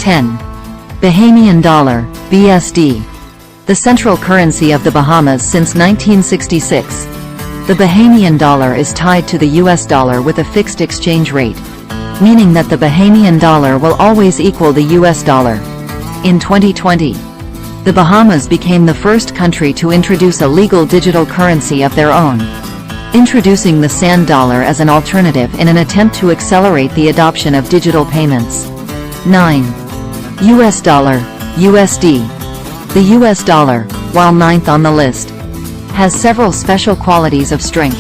10. Bahamian dollar, BSD. The central currency of the Bahamas since 1966. The Bahamian dollar is tied to the US dollar with a fixed exchange rate, meaning that the Bahamian dollar will always equal the US dollar. In 2020, the Bahamas became the first country to introduce a legal digital currency of their own, introducing the sand dollar as an alternative in an attempt to accelerate the adoption of digital payments. 9. US dollar, USD. The US dollar, while ninth on the list, has several special qualities of strength.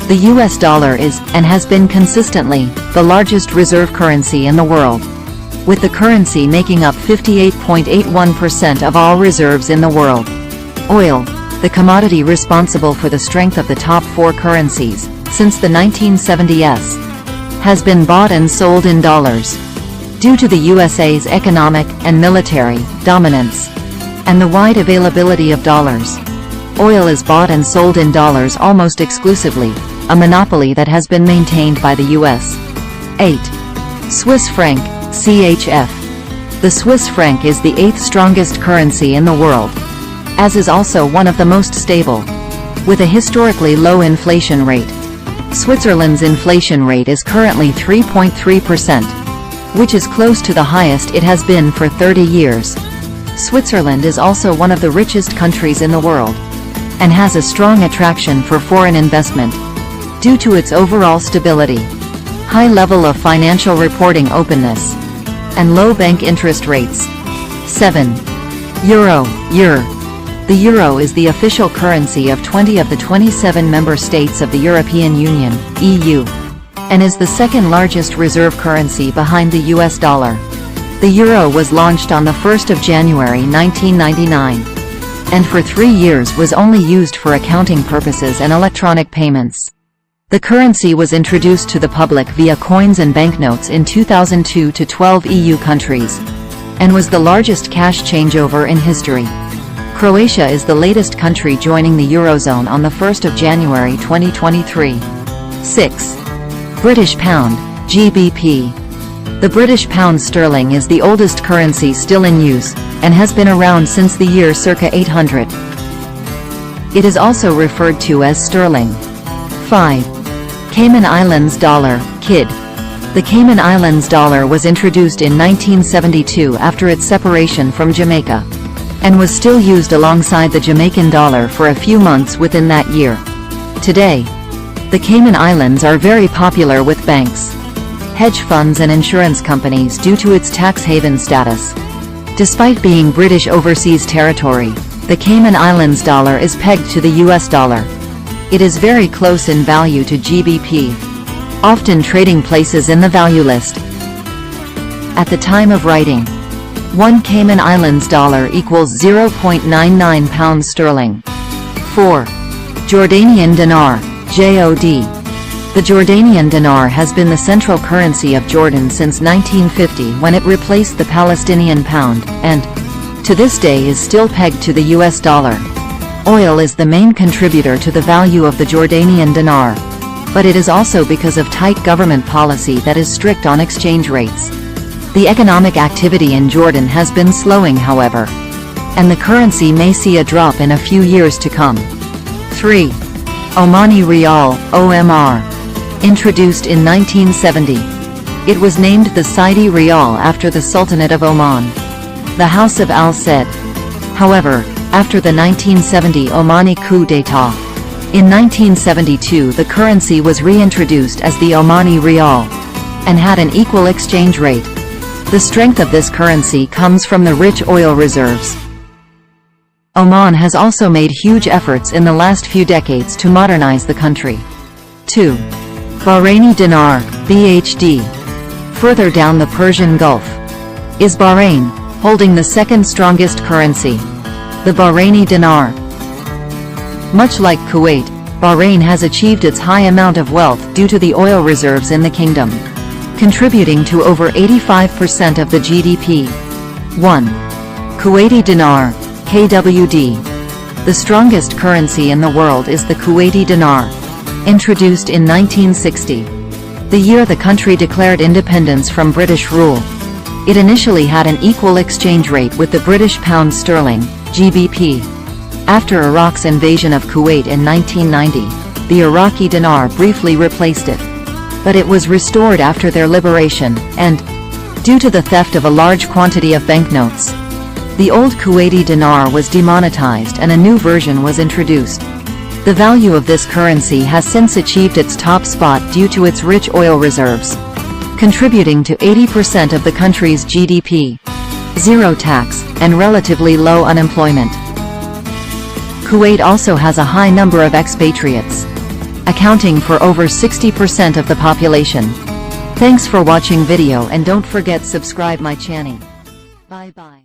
The US dollar is, and has been consistently, the largest reserve currency in the world, with the currency making up 58.81% of all reserves in the world. Oil, the commodity responsible for the strength of the top 4 currencies, since the 1970s, has been bought and sold in dollars. Due to the USA's economic and military dominance, and the wide availability of dollars, oil is bought and sold in dollars almost exclusively, a monopoly that has been maintained by the US. 8. Swiss franc, CHF. The Swiss franc is the 8th strongest currency in the world, as is also one of the most stable, with a historically low inflation rate. Switzerland's inflation rate is currently 3.3%, which is close to the highest it has been for 30 years. Switzerland is also one of the richest countries in the world, and has a strong attraction for foreign investment, due to its overall stability, high level of financial reporting openness, and low bank interest rates. 7. Euro, EUR. The euro is the official currency of 20 of the 27 member states of the European Union, EU, and is the second largest reserve currency behind the US dollar. The euro was launched on the 1st of January 1999, and for 3 years was only used for accounting purposes and electronic payments. The currency was introduced to the public via coins and banknotes in 2002 to 12 EU countries, and was the largest cash changeover in history. Croatia is the latest country joining the Eurozone on the 1st of January 2023. 6. British pound, GBP. The British pound sterling is the oldest currency still in use, and has been around since the year circa 800. It is also referred to as sterling. 5. Cayman Islands dollar, KID. The Cayman Islands dollar was introduced in 1972 after its separation from Jamaica, and was still used alongside the Jamaican dollar for a few months within that year. Today, the Cayman Islands are very popular with banks, hedge funds and insurance companies due to its tax haven status. Despite being British overseas territory, the Cayman Islands dollar is pegged to the US dollar. It is very close in value to GBP, often trading places in the value list. At the time of writing, 1 Cayman Islands dollar equals 0.99 pounds sterling. 4. Jordanian dinar, JOD. The Jordanian dinar has been the central currency of Jordan since 1950, when it replaced the Palestinian pound, and, to this day, is still pegged to the US dollar. Oil is the main contributor to the value of the Jordanian dinar, but it is also because of tight government policy that is strict on exchange rates. The economic activity in Jordan has been slowing, however, and the currency may see a drop in a few years to come. 3. Omani Rial, OMR. Introduced in 1970. It was named the Saudi Rial after the Sultanate of Oman, the House of Al Said. However, after the 1970 Omani coup d'état, in 1972 the currency was reintroduced as the Omani Rial, and had an equal exchange rate. The strength of this currency comes from the rich oil reserves. Oman has also made huge efforts in the last few decades to modernize the country. 2. Bahraini dinar, BHD. Further down the Persian Gulf is Bahrain, holding the second strongest currency, the Bahraini dinar. Much like Kuwait, Bahrain has achieved its high amount of wealth due to the oil reserves in the kingdom, contributing to over 85% of the GDP. 1. Kuwaiti dinar, KWD. The strongest currency in the world is the Kuwaiti dinar, introduced in 1960, the year the country declared independence from British rule. It initially had an equal exchange rate with the British pound sterling, GBP. After Iraq's invasion of Kuwait in 1990, the Iraqi dinar briefly replaced it. But it was restored after their liberation, and, due to the theft of a large quantity of banknotes, the old Kuwaiti dinar was demonetized and a new version was introduced. The value of this currency has since achieved its top spot due to its rich oil reserves, contributing to 80% of the country's GDP, zero tax, and relatively low unemployment. Kuwait also has a high number of expatriates, accounting for over 60% of the population. Thanks for watching video and don't forget subscribe my channel. Bye bye.